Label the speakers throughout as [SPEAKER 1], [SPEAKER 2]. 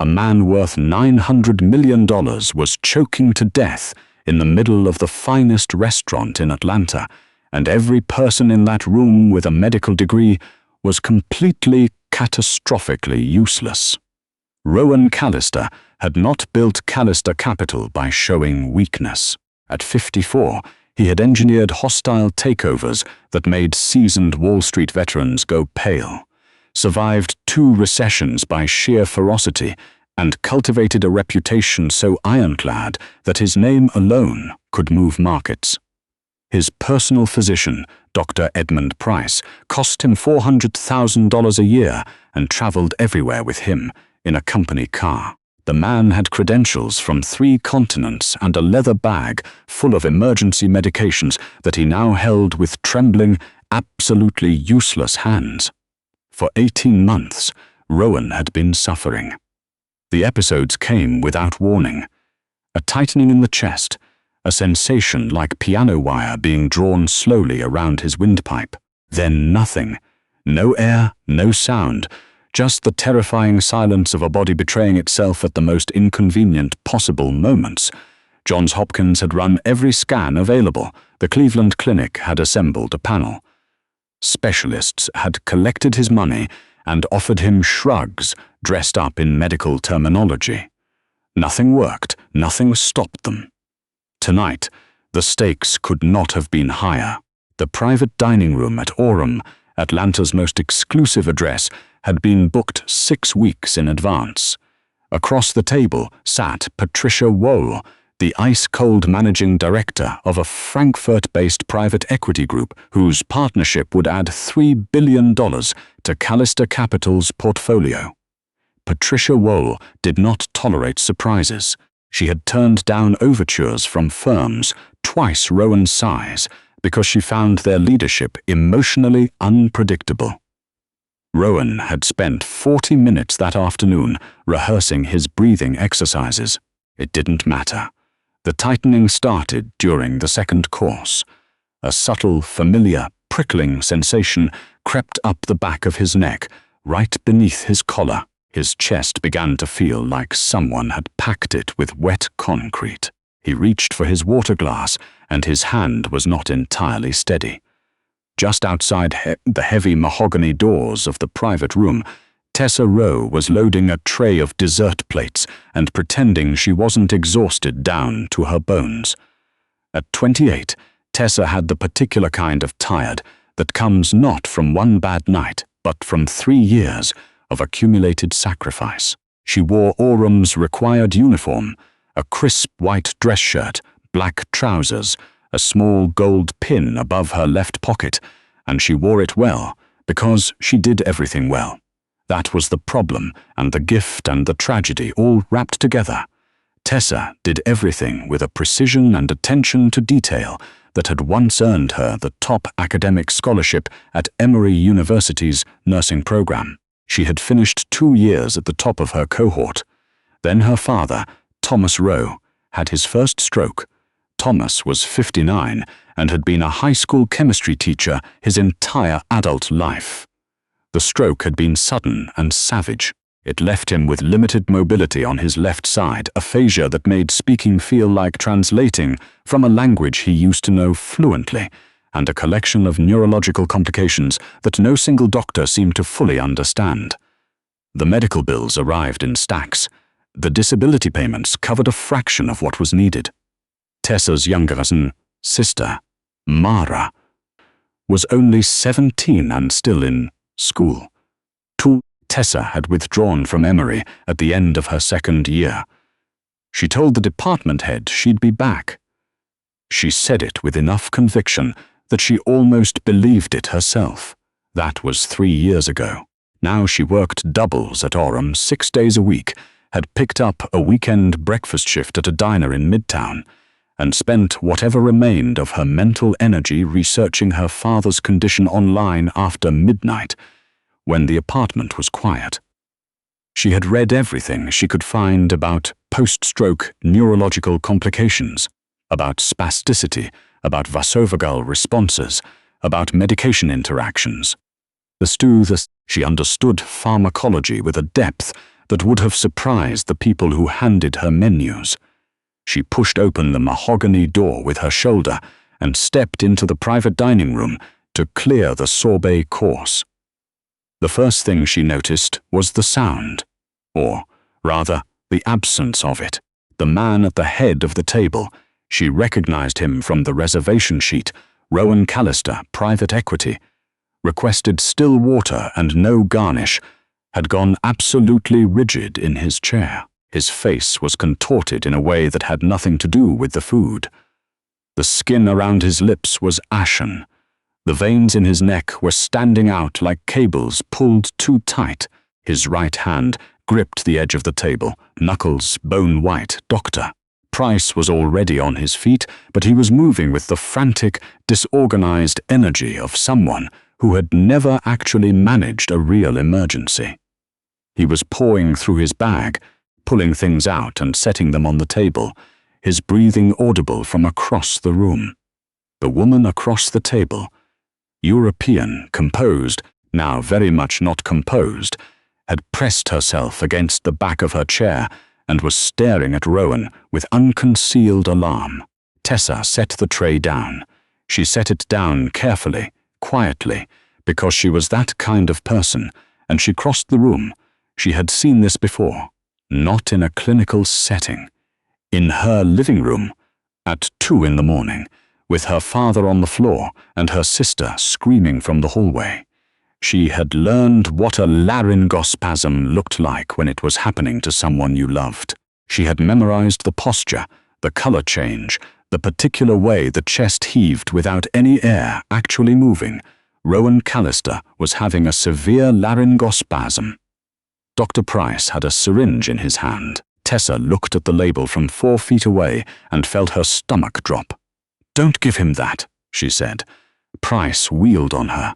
[SPEAKER 1] A man worth $900 million was choking to death in the middle of the finest restaurant in Atlanta, and every person in that room with a medical degree was completely, catastrophically useless. Rowan Callister had not built Callister Capital by showing weakness. At 54, he had engineered hostile takeovers that made seasoned Wall Street veterans go pale, survived 2 recessions by sheer ferocity, and cultivated a reputation so ironclad that his name alone could move markets. His personal physician, Dr. Edmund Price, cost him $400,000 a year and traveled everywhere with him in a company car. The man had credentials from 3 continents and a leather bag full of emergency medications that he now held with trembling, absolutely useless hands. For 18 months, Rowan had been suffering. The episodes came without warning. A tightening in the chest, a sensation like piano wire being drawn slowly around his windpipe. Then nothing. No air, no sound, just the terrifying silence of a body betraying itself at the most inconvenient possible moments. Johns Hopkins had run every scan available. The Cleveland Clinic had assembled a panel. Specialists had collected his money and offered him shrugs dressed up in medical terminology. Nothing worked, nothing stopped them. Tonight, the stakes could not have been higher. The private dining room at Orem, Atlanta's most exclusive address, had been booked 6 weeks in advance. Across the table sat Patricia Wohl, the ice-cold managing director of a Frankfurt-based private equity group whose partnership would add $3 billion to Callister Capital's portfolio. Patricia Wohl did not tolerate surprises. She had turned down overtures from firms twice Rowan's size because she found their leadership emotionally unpredictable. Rowan had spent 40 minutes that afternoon rehearsing his breathing exercises. It didn't matter. The tightening started during the second course. A subtle, familiar, prickling sensation crept up the back of his neck, right beneath his collar. His chest began to feel like someone had packed it with wet concrete. He reached for his water glass, and his hand was not entirely steady. Just outside the heavy mahogany doors of the private room, Tessa Rowe was loading a tray of dessert plates and pretending she wasn't exhausted down to her bones. At 28, Tessa had the particular kind of tired that comes not from one bad night, but from 3 years of accumulated sacrifice. She wore Orem's required uniform, a crisp white dress shirt, black trousers, a small gold pin above her left pocket, and she wore it well because she did everything well. That was the problem and the gift and the tragedy all wrapped together. Tessa did everything with a precision and attention to detail that had once earned her the top academic scholarship at Emory University's nursing program. She had finished 2 years at the top of her cohort. Then her father, Thomas Rowe, had his first stroke. Thomas was 59 and had been a high school chemistry teacher his entire adult life. The stroke had been sudden and savage. It left him with limited mobility on his left side, aphasia that made speaking feel like translating from a language he used to know fluently, and a collection of neurological complications that no single doctor seemed to fully understand. The medical bills arrived in stacks. The disability payments covered a fraction of what was needed. Tessa's younger sister, Mara, was only 17 and still in school. Tessa had withdrawn from Emory at the end of her second year. She told the department head she'd be back. She said it with enough conviction that she almost believed it herself. That was 3 years ago. Now she worked doubles at Orem 6 days a week, had picked up a weekend breakfast shift at a diner in Midtown, and spent whatever remained of her mental energy researching her father's condition online after midnight, when the apartment was quiet. She had read everything she could find about post-stroke neurological complications, about spasticity, about vasovagal responses, about medication interactions. She understood pharmacology with a depth that would have surprised the people who handed her menus. She pushed open the mahogany door with her shoulder and stepped into the private dining room to clear the sorbet course. The first thing she noticed was the sound, or rather, the absence of it. The man at the head of the table. She recognized him from the reservation sheet. Rowan Callister, private equity. Requested still water and no garnish. Had gone absolutely rigid in his chair. His face was contorted in a way that had nothing to do with the food. The skin around his lips was ashen. The veins in his neck were standing out like cables pulled too tight. His right hand gripped the edge of the table, knuckles bone white. Doctor Price was already on his feet, but he was moving with the frantic, disorganized energy of someone who had never actually managed a real emergency. He was pawing through his bag, pulling things out and setting them on the table, his breathing audible from across the room. The woman across the table, European, composed, now very much not composed, had pressed herself against the back of her chair and was staring at Rowan with unconcealed alarm. Tessa set the tray down. She set it down carefully, quietly, because she was that kind of person, and she crossed the room. She had seen this before, not in a clinical setting. In her living room, at 2 in the morning, with her father on the floor and her sister screaming from the hallway. She had learned what a laryngospasm looked like when it was happening to someone you loved. She had memorized the posture, the color change, the particular way the chest heaved without any air actually moving. Rowan Callister was having a severe laryngospasm. Dr. Price had a syringe in his hand. Tessa looked at the label from 4 feet away and felt her stomach drop. "Don't give him that," she said. Price wheeled on her.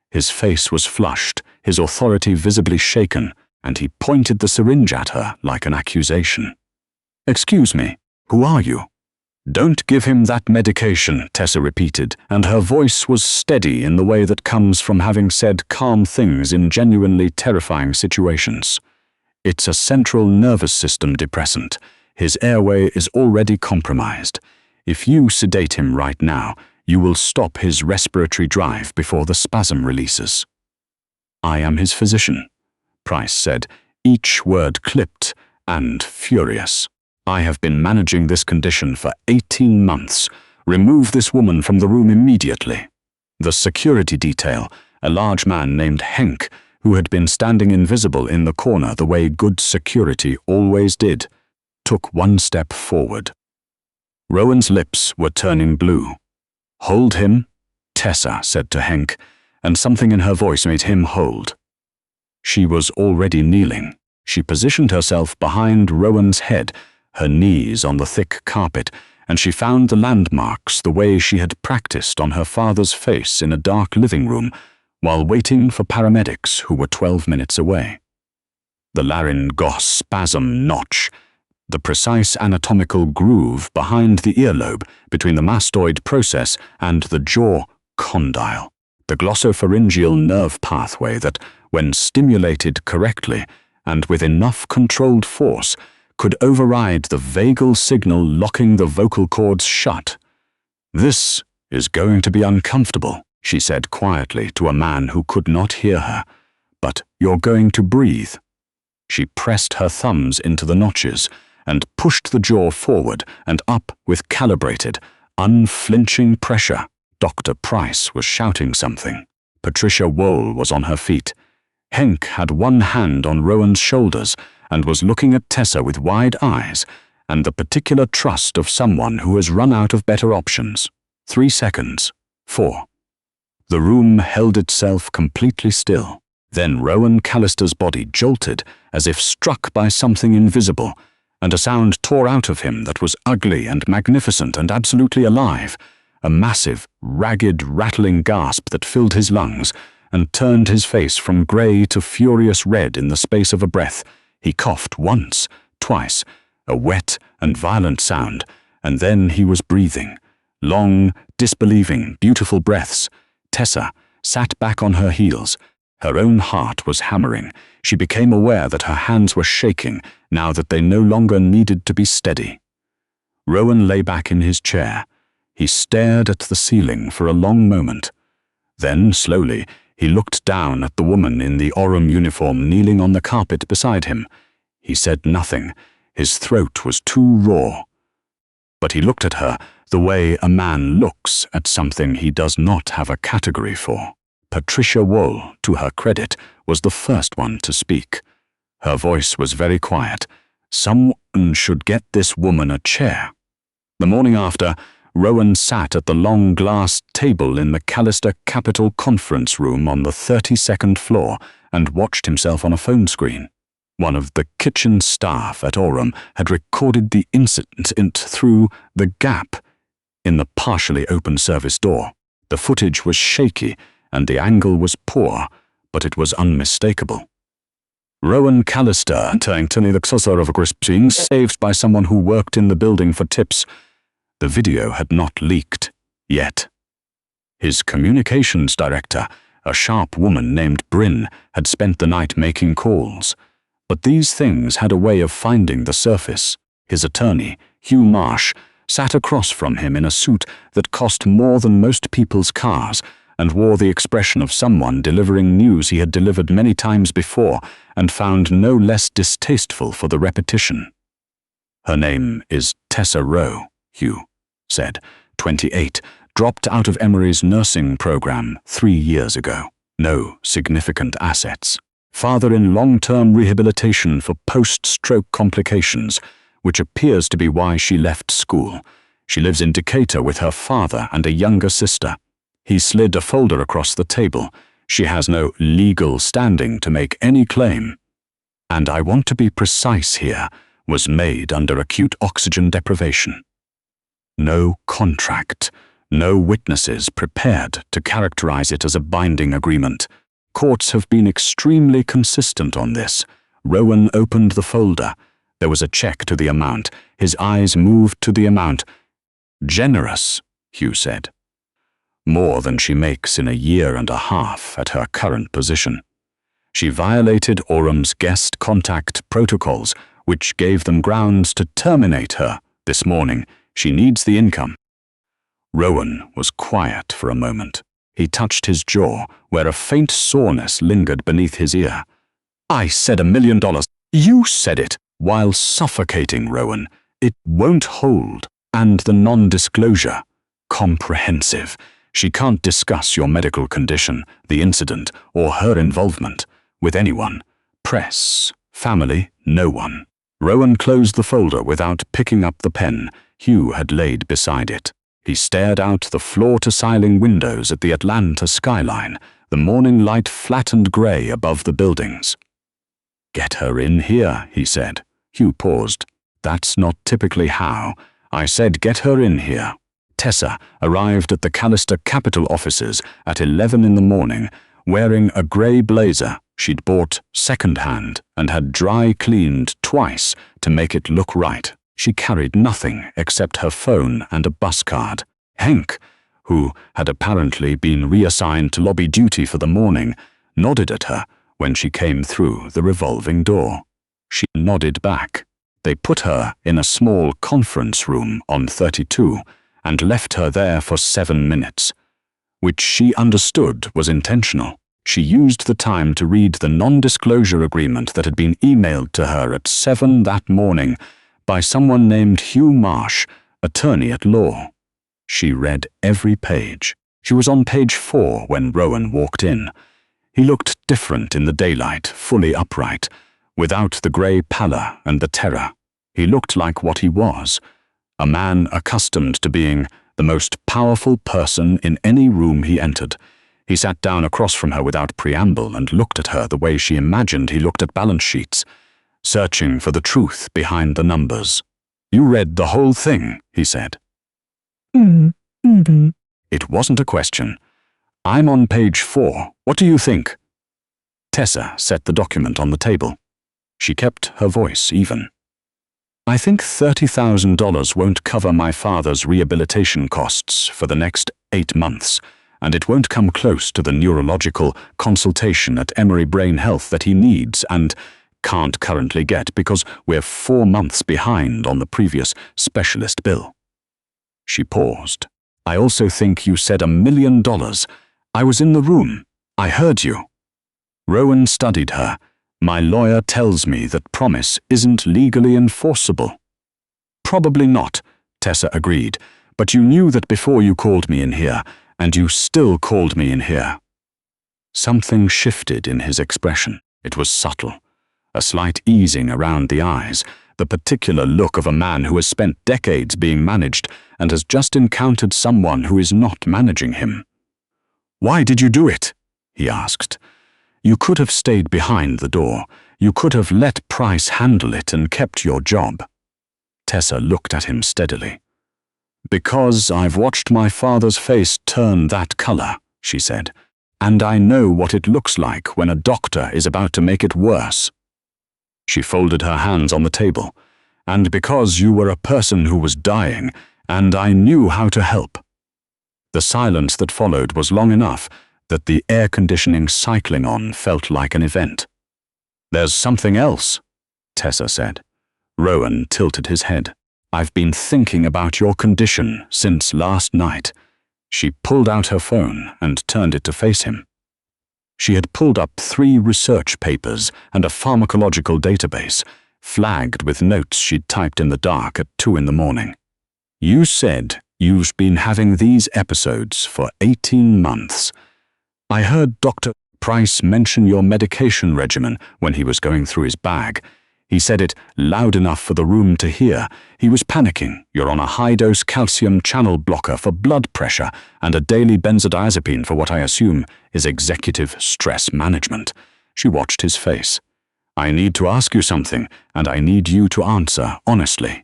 [SPEAKER 1] His face was flushed, his authority visibly shaken, and he pointed the syringe at her like an accusation. "Excuse me, who are you?" "Don't give him that medication," Tessa repeated, and her voice was steady in the way that comes from having said calm things in genuinely terrifying situations. "It's a central nervous system depressant. His airway is already compromised. If you sedate him right now, you will stop his respiratory drive before the spasm releases." "I am his physician," Price said, each word clipped and furious. "I have been managing this condition for 18 months. Remove this woman from the room immediately." The security detail, a large man named Henk, who had been standing invisible in the corner the way good security always did, took 1 step forward. Rowan's lips were turning blue. "Hold him," Tessa said to Henk, and something in her voice made him hold. She was already kneeling. She positioned herself behind Rowan's head, her knees on the thick carpet, and she found the landmarks the way she had practiced on her father's face in a dark living room while waiting for paramedics who were 12 minutes away. The laryngospasm notch, the precise anatomical groove behind the earlobe between the mastoid process and the jaw condyle, the glossopharyngeal nerve pathway that, when stimulated correctly and with enough controlled force, could override the vagal signal locking the vocal cords shut. "This is going to be uncomfortable," she said quietly to a man who could not hear her, "but you're going to breathe." She pressed her thumbs into the notches and pushed the jaw forward and up with calibrated, unflinching pressure. Dr. Price was shouting something. Patricia Wohl was on her feet. Henk had one hand on Rowan's shoulders and was looking at Tessa with wide eyes and the particular trust of someone who has run out of better options. 3 seconds. 4. The room held itself completely still. Then Rowan Callister's body jolted as if struck by something invisible, and a sound tore out of him that was ugly and magnificent and absolutely alive, a massive, ragged, rattling gasp that filled his lungs and turned his face from grey to furious red in the space of a breath. He coughed once, twice, a wet and violent sound, and then he was breathing. Long, disbelieving, beautiful breaths. Tessa sat back on her heels, Her own heart was hammering. She became aware that her hands were shaking now that they no longer needed to be steady. Rowan lay back in his chair. He stared at the ceiling for a long moment. Then, slowly, he looked down at the woman in the Orem uniform kneeling on the carpet beside him. He said nothing. His throat was too raw. But he looked at her the way a man looks at something he does not have a category for. Patricia Wool, to her credit, was the first one to speak. Her voice was very quiet. Someone should get this woman a chair. The morning after, Rowan sat at the long glass table in the Callister Capitol Conference Room on the 32nd floor and watched himself on a phone screen. One of the kitchen staff at Orem had recorded the incident through the gap in the partially open service door. The footage was shaky and the angle was poor, but it was unmistakable. Rowan Callister, turning to the saucer of being saved by someone who worked in the building for tips. The video had not leaked yet. His communications director, a sharp woman named Bryn, had spent the night making calls. But these things had a way of finding the surface. His attorney, Hugh Marsh, sat across from him in a suit that cost more than most people's cars and wore the expression of someone delivering news he had delivered many times before and found no less distasteful for the repetition. "Her name is Tessa Rowe," Hugh said, 28, dropped out of Emory's nursing program 3 years ago. No significant assets. Father in long-term rehabilitation for post-stroke complications, which appears to be why she left school. She lives in Decatur with her father and a younger sister. He slid a folder across the table. She has no legal standing to make any claim. And I want to be precise here, was made under acute oxygen deprivation. No contract, no witnesses prepared to characterize it as a binding agreement. Courts have been extremely consistent on this. Rowan opened the folder. There was a check to the amount. His eyes moved to the amount. "Generous," Hugh said. "More than she makes in a year and a half at her current position. She violated Orem's guest contact protocols, which gave them grounds to terminate her this morning. She needs the income." Rowan was quiet for a moment. He touched his jaw, where a faint soreness lingered beneath his ear. "I said $1 million. You said it, while suffocating, Rowan. It won't hold. And the non-disclosure. Comprehensive. She can't discuss your medical condition, the incident, or her involvement with anyone. Press, family, no one." Rowan closed the folder without picking up the pen Hugh had laid beside it. He stared out the floor-to-ceiling windows at the Atlanta skyline, the morning light flattened grey above the buildings. "Get her in here," he said. Hugh paused. "That's not typically how. I said get her in here." Tessa arrived at the Callister Capitol offices at 11 in the morning, wearing a grey blazer she'd bought second-hand and had dry-cleaned twice to make it look right. She carried nothing except her phone and a bus card. Henk, who had apparently been reassigned to lobby duty for the morning, nodded at her when she came through the revolving door. She nodded back. They put her in a small conference room on 32 and left her there for 7 minutes, which she understood was intentional. She used the time to read the non-disclosure agreement that had been emailed to her at 7 that morning by someone named Hugh Marsh, attorney at law. She read every page. She was on page 4 when Rowan walked in. He looked different in the daylight, fully upright, without the grey pallor and the terror. He looked like what he was, a man accustomed to being the most powerful person in any room he entered. He sat down across from her without preamble and looked at her the way she imagined he looked at balance sheets, searching for the truth behind the numbers. "You read the whole thing," he said.
[SPEAKER 2] Mm-hmm.
[SPEAKER 1] It wasn't a question. "I'm on page 4. What do you think?" Tessa set the document on the table. She kept her voice even. "I think $30,000 won't cover my father's rehabilitation costs for the next 8 months, and it won't come close to the neurological consultation at Emory Brain Health that he needs and can't currently get because we're 4 months behind on the previous specialist bill." She paused. "I also think you said $1 million. I was in the room. I heard you." Rowan studied her. "My lawyer tells me that promise isn't legally enforceable." "Probably not," Tessa agreed, "but you knew that before you called me in here, and you still called me in here." Something shifted in his expression. It was subtle. A slight easing around the eyes, the particular look of a man who has spent decades being managed and has just encountered someone who is not managing him. "Why did you do it?" he asked. "You could have stayed behind the door. You could have let Price handle it and kept your job." Tessa looked at him steadily. "Because I've watched my father's face turn that color," she said, "and I know what it looks like when a doctor is about to make it worse." She folded her hands on the table. "And because you were a person who was dying, and I knew how to help." The silence that followed was long enough that the air conditioning cycling on felt like an event. "There's something else," Tessa said. Rowan tilted his head. "I've been thinking about your condition since last night." She pulled out her phone and turned it to face him. She had pulled up 3 research papers and a pharmacological database, flagged with notes she'd typed in the dark at 2 in the morning. "You said you've been having these episodes for 18 months. I heard Dr. Price mention your medication regimen when he was going through his bag. He said it loud enough for the room to hear. He was panicking. You're on a high-dose calcium channel blocker for blood pressure and a daily benzodiazepine for what I assume is executive stress management." She watched his face. "I need to ask you something, and I need you to answer honestly.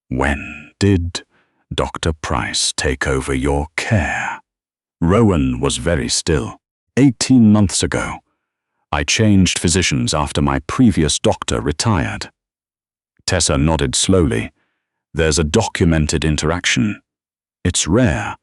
[SPEAKER 1] When did Dr. Price take over your care?" Rowan was very still. 18 months ago. I changed physicians after my previous doctor retired." Tessa nodded slowly. "There's a documented interaction. It's rare,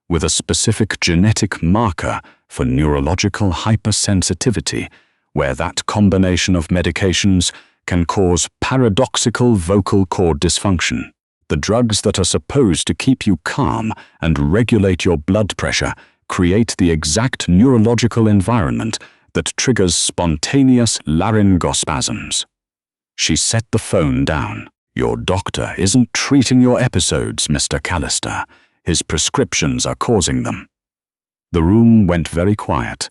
[SPEAKER 1] with a specific genetic marker for neurological hypersensitivity, where that combination of medications can cause paradoxical vocal cord dysfunction. The drugs that are supposed to keep you calm and regulate your blood pressure create the exact neurological environment that triggers spontaneous laryngospasms." She set the phone down. "Your doctor isn't treating your episodes, Mr. Callister. His prescriptions are causing them." The room went very quiet.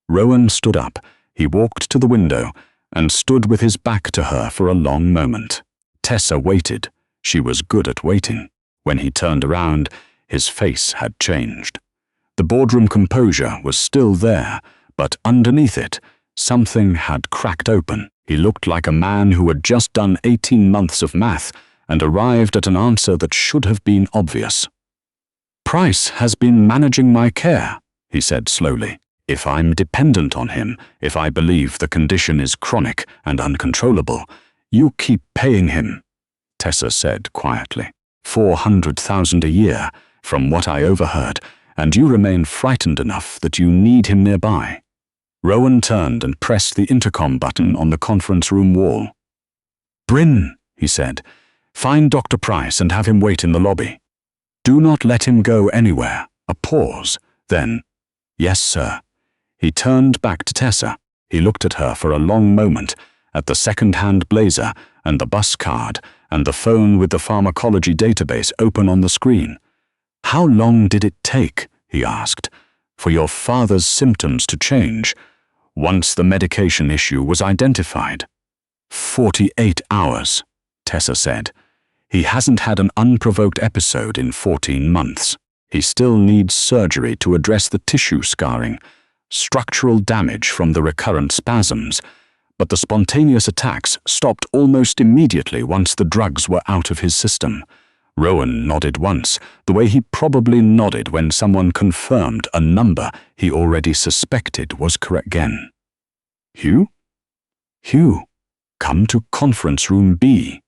[SPEAKER 1] Rowan stood up. He walked to the window and stood with his back to her for a long moment. Tessa waited. She was good at waiting. When he turned around, his face had changed. The boardroom composure was still there, but underneath it, something had cracked open. He looked like a man who had just done 18 months of math and arrived at an answer that should have been obvious. "Price has been managing my care," he said slowly. "If I'm dependent on him, if I believe the condition is chronic and uncontrollable, you keep paying him," Tessa said quietly. $400,000 a year, from what I overheard, and you remain frightened enough that you need him nearby." Rowan turned and pressed the intercom button on the conference room wall. "Bryn," he said, "find Dr. Price and have him wait in the lobby. Do not let him go anywhere." A pause, then, "Yes, sir." He turned back to Tessa. He looked at her for a long moment, at the second-hand blazer and the bus card and the phone with the pharmacology database open on the screen. "How long did it take," he asked, "for your father's symptoms to change once the medication issue was identified?" 48 hours, Tessa said. "He hasn't had an unprovoked episode in 14 months. He still needs surgery to address the tissue scarring, structural damage from the recurrent spasms, but the spontaneous attacks stopped almost immediately once the drugs were out of his system." Rowan nodded once, the way he probably nodded when someone confirmed a number he already suspected was correct again. "Hugh? Hugh, come to conference room B."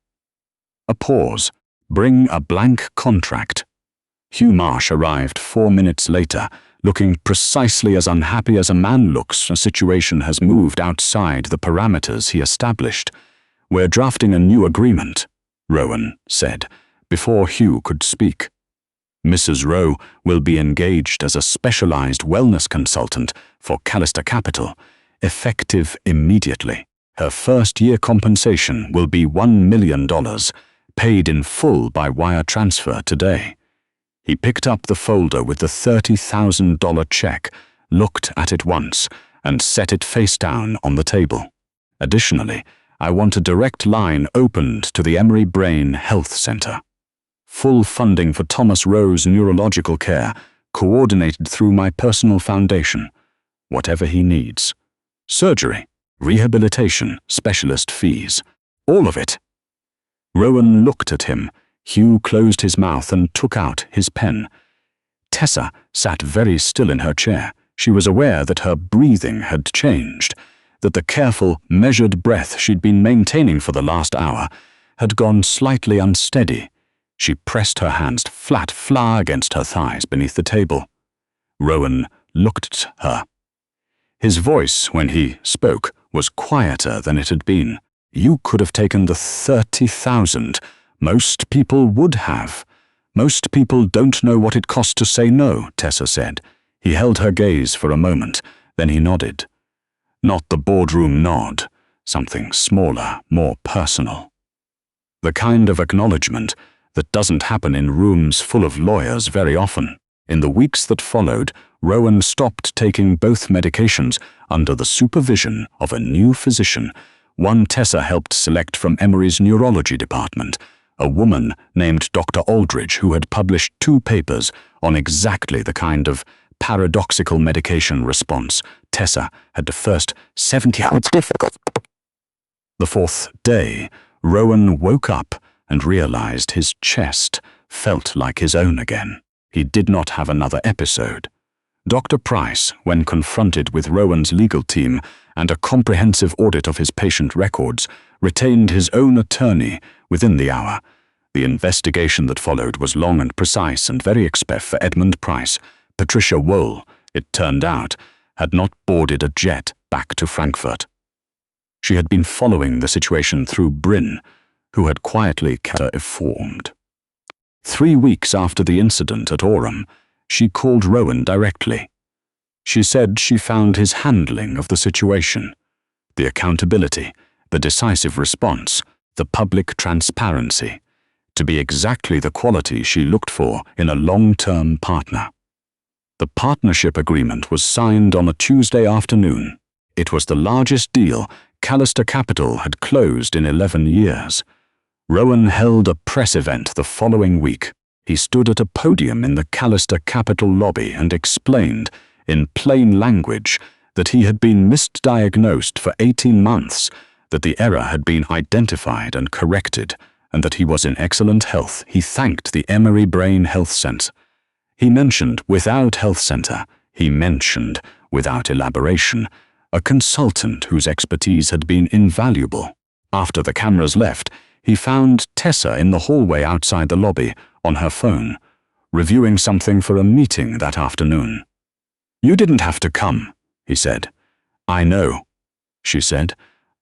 [SPEAKER 1] A pause. "Bring a blank contract." Hugh Marsh arrived 4 minutes later, looking precisely as unhappy as a man looks when a situation has moved outside the parameters he established. "We're drafting a new agreement," Rowan said, before Hugh could speak. "Mrs. Rowe will be engaged as a specialized wellness consultant for Callister Capital, effective immediately. Her first-year compensation will be $1 million, paid in full by wire transfer today." He picked up the folder with the $30,000 check, looked at it once, and set it face down on the table. "Additionally, I want a direct line opened to the Emory Brain Health Center. Full funding for Thomas Rowe's neurological care, coordinated through my personal foundation. Whatever he needs. Surgery, rehabilitation, specialist fees. All of it." Rowan looked at him. Hugh closed his mouth and took out his pen. Tessa sat very still in her chair. She was aware that her breathing had changed, that the careful, measured breath she'd been maintaining for the last hour had gone slightly unsteady. She pressed her hands flat against her thighs beneath the table. Rowan looked at her. His voice, when he spoke, was quieter than it had been. "You could have taken the 30,000. Most people would have. Most people don't know what it costs to say no," Tessa said. He held her gaze for a moment, then he nodded. Not the boardroom nod, something smaller, more personal. The kind of acknowledgement that doesn't happen in rooms full of lawyers very often. In the weeks that followed, Rowan stopped taking both medications under the supervision of a new physician, one Tessa helped select from Emory's neurology department, a woman named Dr. Aldridge who had published 2 papers on exactly the kind of paradoxical medication response Tessa had the first 70 hours difficult. The 4th day, Rowan woke up and realized his chest felt like his own again. He did not have another episode. Dr. Price, when confronted with Rowan's legal team and a comprehensive audit of his patient records, retained his own attorney within the hour. The investigation that followed was long and precise and very expensive for Edmund Price. Patricia Wohl, it turned out, had not boarded a jet back to Frankfurt. She had been following the situation through Bryn, who had quietly kept her informed. 3 weeks after the incident at Orem, she called Rowan directly. She said she found his handling of the situation, the accountability, the decisive response, the public transparency, to be exactly the quality she looked for in a long-term partner. The partnership agreement was signed on a Tuesday afternoon. It was the largest deal Callister Capital had closed in 11 years. Rowan held a press event the following week. He stood at a podium in the Callister Capital lobby and explained, in plain language, that he had been misdiagnosed for 18 months, that the error had been identified and corrected, and that he was in excellent health. He thanked the Emory Brain Health Center. He mentioned without health center, he mentioned, without elaboration, a consultant whose expertise had been invaluable. After the cameras left, he found Tessa in the hallway outside the lobby, on her phone, reviewing something for a meeting that afternoon. "You didn't have to come," he said. "I know," she said.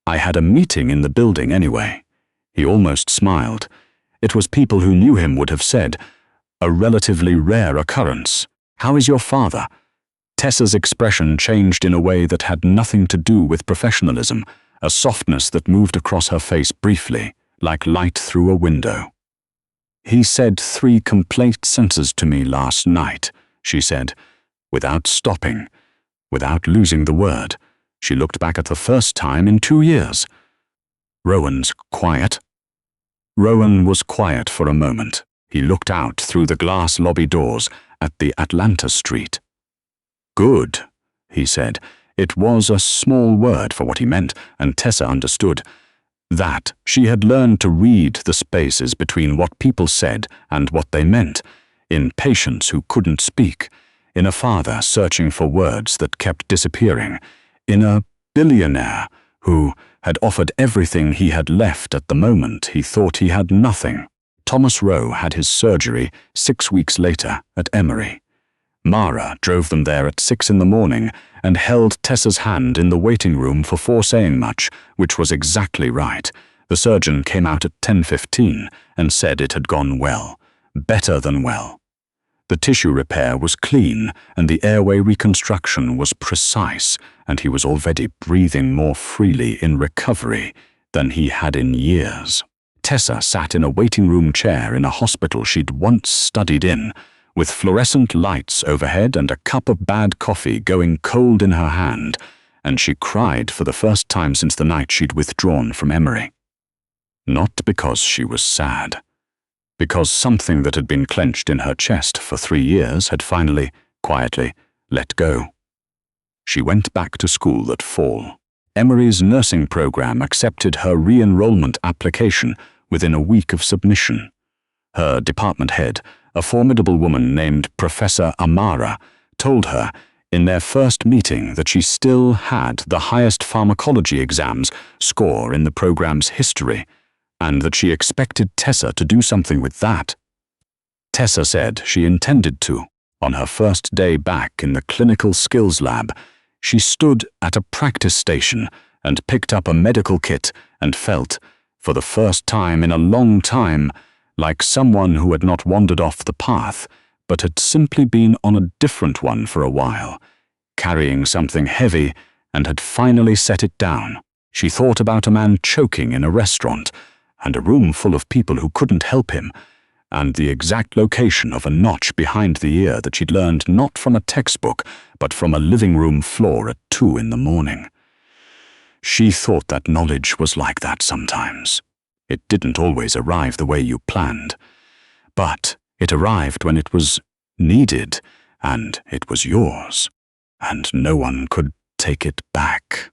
[SPEAKER 1] "I had a meeting in the building anyway." He almost smiled. It was people who knew him would have said, a relatively rare occurrence. "How is your father?" Tessa's expression changed in a way that had nothing to do with professionalism, a softness that moved across her face briefly, like light through a window. "He said 3 complete sentences to me last night," she said, without stopping, without losing the word. She looked back at the first time in 2 years. "Rowan's quiet?" Rowan was quiet for a moment. He looked out through the glass lobby doors at the Atlanta street. "Good," he said. It was a small word for what he meant, and Tessa understood. That she had learned to read the spaces between what people said and what they meant, in patients who couldn't speak, in a father searching for words that kept disappearing, in a billionaire who had offered everything he had left at the moment he thought he had nothing. Thomas Rowe had his surgery 6 weeks later at Emory. Mara drove them there at 6 in the morning and held Tessa's hand in the waiting room before saying much, which was exactly right. The surgeon came out at 10:15 and said it had gone well. Better than well. The tissue repair was clean and the airway reconstruction was precise, and he was already breathing more freely in recovery than he had in years. Tessa sat in a waiting room chair in a hospital she'd once studied in, with fluorescent lights overhead and a cup of bad coffee going cold in her hand, and she cried for the first time since the night she'd withdrawn from Emory. Not because she was sad. Because something that had been clenched in her chest for 3 years had finally, quietly, let go. She went back to school that fall. Emory's nursing program accepted her re-enrollment application within a week of submission. Her department head, a formidable woman named Professor Amara, told her in their first meeting that she still had the highest pharmacology exams score in the program's history, and that she expected Tessa to do something with that. Tessa said she intended to. On her first day back in the clinical skills lab, she stood at a practice station and picked up a medical kit and felt, for the first time in a long time, like someone who had not wandered off the path, but had simply been on a different one for a while, carrying something heavy, and had finally set it down. She thought about a man choking in a restaurant, and a room full of people who couldn't help him, and the exact location of a notch behind the ear that she'd learned not from a textbook, but from a living room floor at 2 in the morning. She thought that knowledge was like that sometimes. It didn't always arrive the way you planned, but it arrived when it was needed, and it was yours, and no one could take it back.